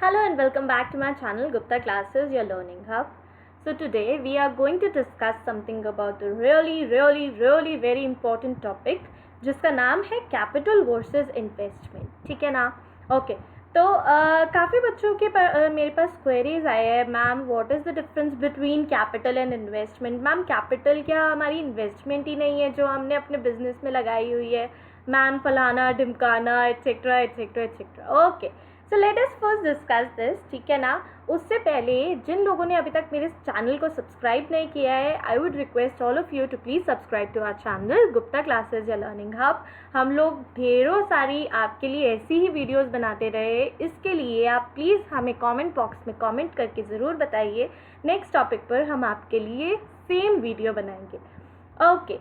Hello and welcome back to my channel Gupta Classes, your learning hub. So today we are going to discuss something about a really very important topic जिसका नाम है capital versus investment. ठीक है ना? Okay तो काफ़ी बच्चों के मेरे पास क्वेरीज आए हैं. Ma'am what is the difference between capital and investment. Ma'am capital क्या हमारी इन्वेस्टमेंट ही नहीं है जो हमने अपने बिजनेस में लगाई हुई है? मैम फलाना ढिमकाना etcetera etcetera etcetera. Okay so let us first discuss this. ठीक है ना? उससे पहले जिन लोगों ने अभी तक मेरे चैनल को सब्सक्राइब नहीं किया है, I would request all of you to please subscribe to our channel Gupta classes या लर्निंग हब. हम लोग ढेरों सारी आपके लिए ऐसी ही वीडियोस बनाते रहे. इसके लिए आप प्लीज़ हमें कमेंट बॉक्स में कमेंट करके ज़रूर बताइए. नेक्स्ट टॉपिक पर हम आपके लिए सेम वीडियो बनाएंगे. ओके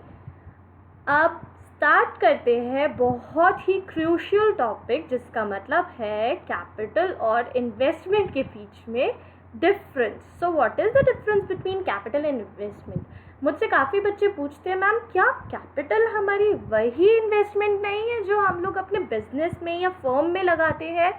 अब स्टार्ट करते हैं बहुत ही क्रूशियल टॉपिक जिसका मतलब है कैपिटल और इन्वेस्टमेंट के बीच में difference. So what is the difference between capital and investment. मुझसे काफ़ी बच्चे पूछते हैं मैम क्या कैपिटल हमारी वही इन्वेस्टमेंट नहीं है जो हम लोग अपने बिजनेस में या फर्म में लगाते हैं?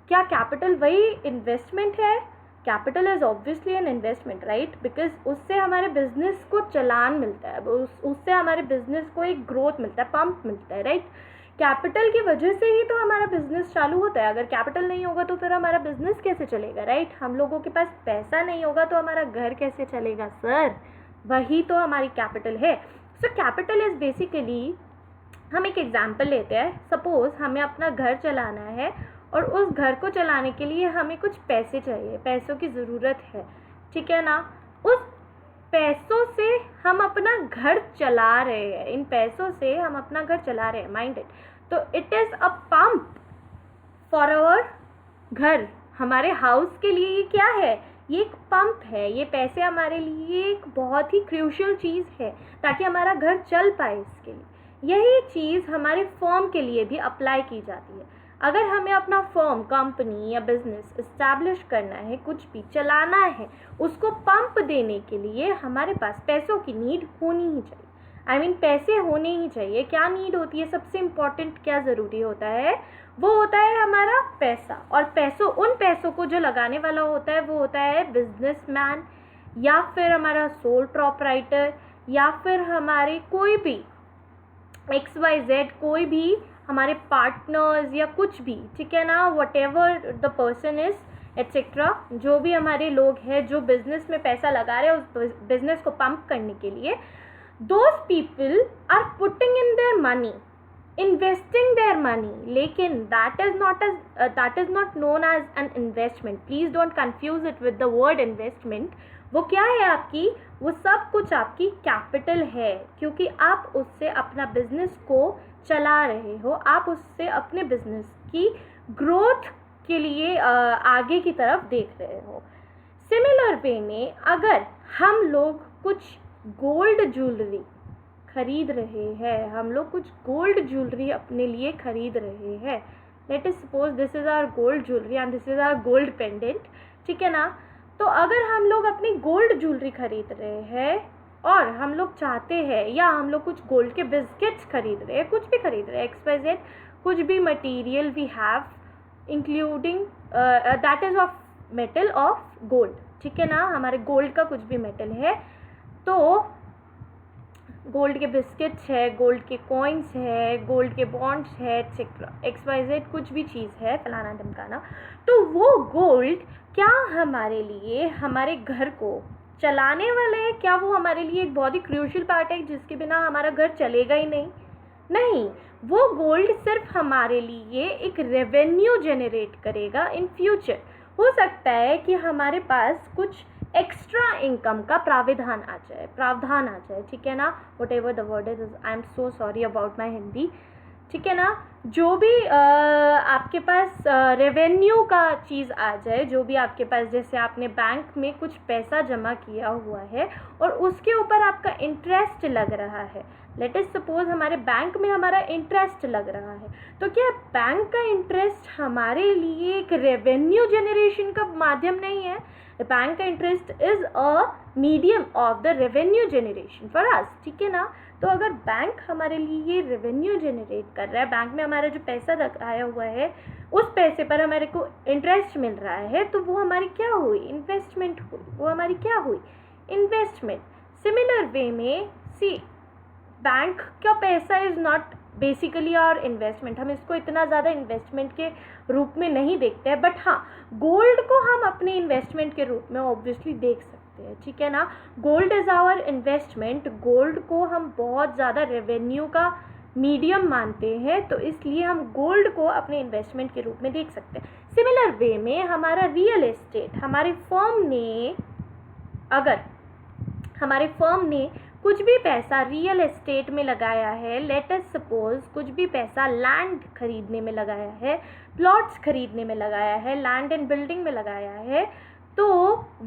क्या कैपिटल वही इन्वेस्टमेंट है? Capital is obviously an investment right, because उससे हमारे बिजनेस को चलान मिलता है, उससे हमारे बिजनेस को एक ग्रोथ मिलता है, पंप मिलता है राइट. कैपिटल की वजह से ही तो हमारा बिजनेस चालू होता है. अगर कैपिटल नहीं होगा तो फिर हमारा बिजनेस कैसे चलेगा राइट. हम लोगों के पास पैसा नहीं होगा तो हमारा घर कैसे चलेगा सर. वही तो हमारी कैपिटल है. सो कैपिटल इज़ बेसिकली, हम एक एग्जाम्पल लेते हैं. सपोज हमें अपना घर चलाना है और उस घर को चलाने के लिए हमें कुछ पैसे चाहिए, पैसों की ज़रूरत है. ठीक है ना? उस पैसों से हम अपना घर चला रहे हैं, इन पैसों से हम अपना घर चला रहे हैं. Mind it. तो it is a pump for our घर. हमारे हाउस के लिए ये क्या है? ये एक पंप है. ये पैसे हमारे लिए एक बहुत ही क्रूशियल चीज़ है ताकि हमारा घर चल पाए. इसके लिए यही चीज़ हमारे फर्म के लिए भी अप्लाई की जाती है. अगर हमें अपना फर्म, कंपनी या बिजनेस इस्टेब्लिश करना है, कुछ भी चलाना है, उसको पंप देने के लिए हमारे पास पैसों की नीड होनी ही चाहिए. आई मीन पैसे होने ही चाहिए. क्या नीड होती है? सबसे इम्पॉर्टेंट क्या ज़रूरी होता है? वो होता है हमारा पैसा. और उन पैसों को जो लगाने वाला होता है वो होता है बिजनेसमैन या फिर हमारा सोल प्रोपराइटर या फिर हमारे कोई भी XYZ, कोई भी हमारे पार्टनर्स या कुछ भी. ठीक है ना? What ever the person is etcetera, जो भी हमारे लोग हैं जो बिजनेस में पैसा लगा रहे हैं उस बिजनेस को पंप करने के लिए, those people are putting in their money, investing their money. लेकिन that is not known as an investment. Please don't confuse it with the word investment. वो क्या है आपकी? वो सब कुछ आपकी कैपिटल है, क्योंकि आप उससे अपना बिजनेस को चला रहे हो. आप उससे अपने बिजनेस की ग्रोथ के लिए आगे की तरफ देख रहे हो. सिमिलर वे में अगर हम लोग कुछ गोल्ड ज्वेलरी खरीद रहे हैं, हम लोग कुछ गोल्ड ज्वेलरी अपने लिए खरीद रहे हैं. Let us suppose this is our gold jewellery and this is our gold pendant. ठीक है ना? तो अगर हम लोग अपनी गोल्ड ज्वेलरी खरीद रहे हैं और हम लोग चाहते हैं, या हम लोग कुछ गोल्ड के बिस्किट्स खरीद रहे हैं, कुछ भी खरीद रहे हैं, XYZ, कुछ भी material we have including that is of metal of gold. ठीक है ना? हमारे गोल्ड का कुछ भी मेटल है, तो गोल्ड के बिस्किट्स है, गोल्ड के कॉइन्स है, गोल्ड के बॉन्ड्स है एक्सेट्रा XYZ, कुछ भी चीज़ है फलाना ढमकाना. तो वो गोल्ड क्या हमारे लिए, हमारे घर को चलाने वाले हैं? क्या वो हमारे लिए एक बहुत ही क्रूशियल पार्ट है जिसके बिना हमारा घर चलेगा ही नहीं? नहीं. वो गोल्ड सिर्फ हमारे लिए एक रेवेन्यू जनरेट करेगा इन फ्यूचर. हो सकता है कि हमारे पास कुछ एक्स्ट्रा इनकम का प्रावधान आ जाए. ठीक है ना? What ever the word is, I am so sorry about my Hindi. ठीक है ना? जो भी आपके पास रेवेन्यू का चीज़ आ जाए, जो भी आपके पास, जैसे आपने बैंक में कुछ पैसा जमा किया हुआ है और उसके ऊपर आपका इंटरेस्ट लग रहा है. लेट अस सपोज हमारे बैंक में हमारा इंटरेस्ट लग रहा है, तो क्या बैंक का इंटरेस्ट हमारे लिए एक रेवेन्यू जनरेशन का माध्यम नहीं है? बैंक का interest is a medium of the revenue generation for us. ठीक है ना? तो अगर बैंक हमारे लिए रेवेन्यू जनरेट कर रहा है, बैंक में हमारा हमारा जो पैसा लगाया हुआ है उस पैसे पर हमारे को इंटरेस्ट मिल रहा है, तो वो हमारी क्या हुई? इन्वेस्टमेंट हुई। वो हमारी क्या हुई? इन्वेस्टमेंट। सिमिलर वे में सी, बैंक का पैसा इज़ नॉट बेसिकली और इन्वेस्टमेंट, हम इसको इतना ज़्यादा इन्वेस्टमेंट के रूप में नहीं देखते हैं, बट हाँ गोल्ड को हम अपने इन्वेस्टमेंट के रूप में ऑब्वियसली देख सकते हैं, ठीक है ना। Gold is our investment, gold को हम बहुत ज़्यादा रेवेन्यू का मीडियम मानते हैं, तो इसलिए हम गोल्ड को अपने इन्वेस्टमेंट के रूप में देख सकते हैं। सिमिलर वे में हमारा रियल एस्टेट, हमारे फर्म ने, अगर हमारे फर्म ने कुछ भी पैसा रियल एस्टेट में लगाया है, लेट अस सपोज कुछ भी पैसा लैंड खरीदने में लगाया है, प्लॉट्स खरीदने में लगाया है, लैंड एंड बिल्डिंग में लगाया है, तो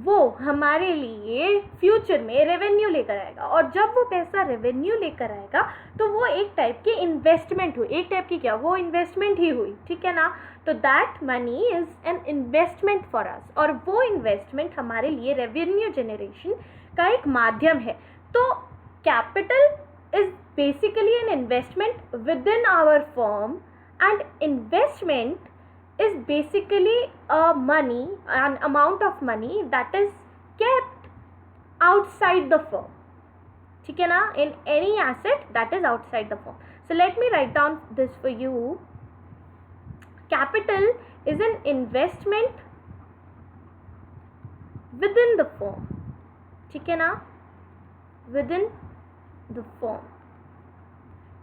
वो हमारे लिए फ्यूचर में रेवेन्यू लेकर आएगा, और जब वो पैसा रेवेन्यू लेकर आएगा तो वो एक टाइप की इन्वेस्टमेंट हुई। एक टाइप की क्या? वो इन्वेस्टमेंट ही हुई, ठीक है ना। तो that money is an investment for us, और वो इन्वेस्टमेंट हमारे लिए रेवेन्यू जनरेशन का एक माध्यम है। तो capital is basically an investment within our firm, and investment is basically money, an amount of money that is kept outside the firm, ठीक है ना, in any asset that is outside the firm. So let me write down this for you. Capital is an investment within the firm, ठीक है ना, within the firm.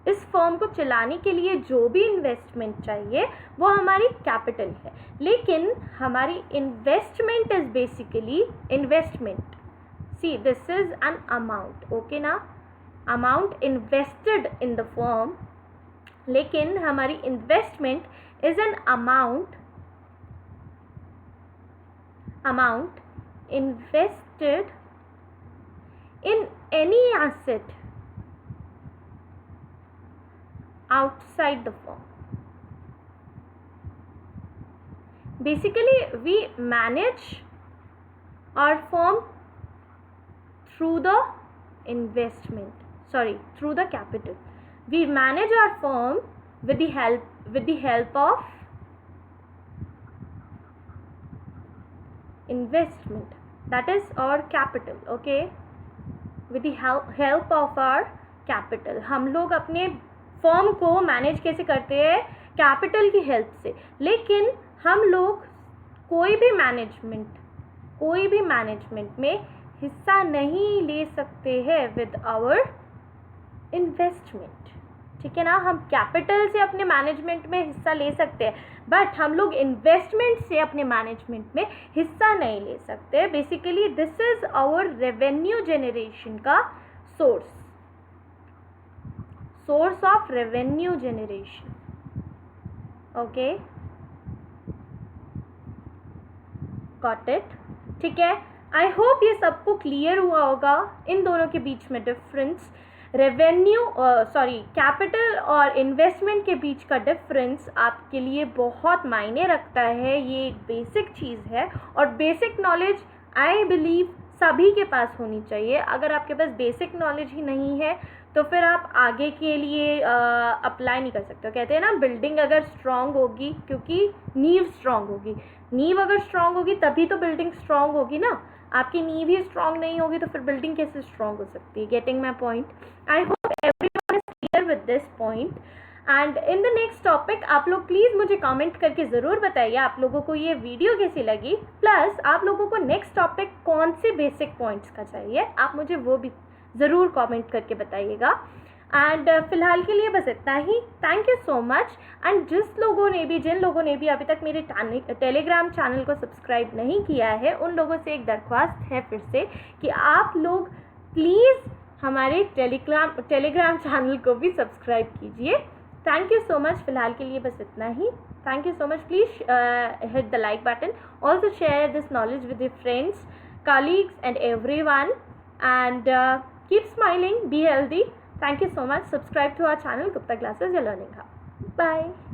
इस firm को चलाने के लिए जो भी इन्वेस्टमेंट चाहिए वो हमारी कैपिटल है, लेकिन हमारी investment is basically investment. See, this is an amount, okay ना, amount invested in the firm, लेकिन हमारी investment is an amount invested in any asset outside the firm. Basically we manage our firm through the through the capital. We manage our firm with the help of investment, that is our capital, okay, with the help of our capital. हम लोग अपने firm को manage कैसे करते हैं? Capital की help से। लेकिन हम लोग कोई भी मैनेजमेंट में हिस्सा नहीं ले सकते हैं विद आवर इन्वेस्टमेंट, ठीक है ना। हम कैपिटल से अपने मैनेजमेंट में हिस्सा ले सकते हैं, बट हम लोग इन्वेस्टमेंट से अपने मैनेजमेंट में हिस्सा नहीं ले सकते। Basically this is our revenue generation का source of revenue generation, okay, got it, ठीक है। आई होप ये सबको क्लियर हुआ होगा इन दोनों के बीच में डिफरेंस, कैपिटल और इन्वेस्टमेंट के बीच का डिफरेंस आपके लिए बहुत मायने रखता है। ये एक बेसिक चीज़ है, और बेसिक नॉलेज आई बिलीव सभी के पास होनी चाहिए। अगर आपके पास बेसिक नॉलेज ही नहीं है तो फिर आप आगे के लिए अप्लाई नहीं कर सकते हो। कहते हैं ना, बिल्डिंग अगर स्ट्रांग होगी, क्योंकि नींव स्ट्रांग होगी, नींव अगर स्ट्रांग होगी तभी तो बिल्डिंग स्ट्रांग होगी ना। आपकी नींव ही स्ट्रांग नहीं होगी तो फिर बिल्डिंग कैसे स्ट्रांग हो सकती है? Getting my point? I hope everyone is clear with this point. And in the next topic आप लोग प्लीज़ मुझे कमेंट करके ज़रूर बताइए आप लोगों को ये वीडियो कैसी लगी, प्लस आप लोगों को नेक्स्ट टॉपिक कौन से बेसिक पॉइंट्स का चाहिए, आप मुझे वो भी ज़रूर कमेंट करके बताइएगा। एंड फिलहाल के लिए बस इतना ही। Thank you so much. And जिन लोगों ने भी अभी तक मेरे टेलीग्राम चैनल को सब्सक्राइब नहीं किया है, उन लोगों से एक दरख्वास्त है फिर से कि आप लोग प्लीज़ हमारे टेलीग्राम चैनल को भी सब्सक्राइब कीजिए। Thank you so much. फिलहाल के लिए बस इतना ही। Thank you so much. Please hit the like button. Also share this knowledge with your friends, colleagues and everyone. And keep smiling, be healthy. Thank you so much. Subscribe to our channel, Gupta Classes, Your Learning Hub. Bye.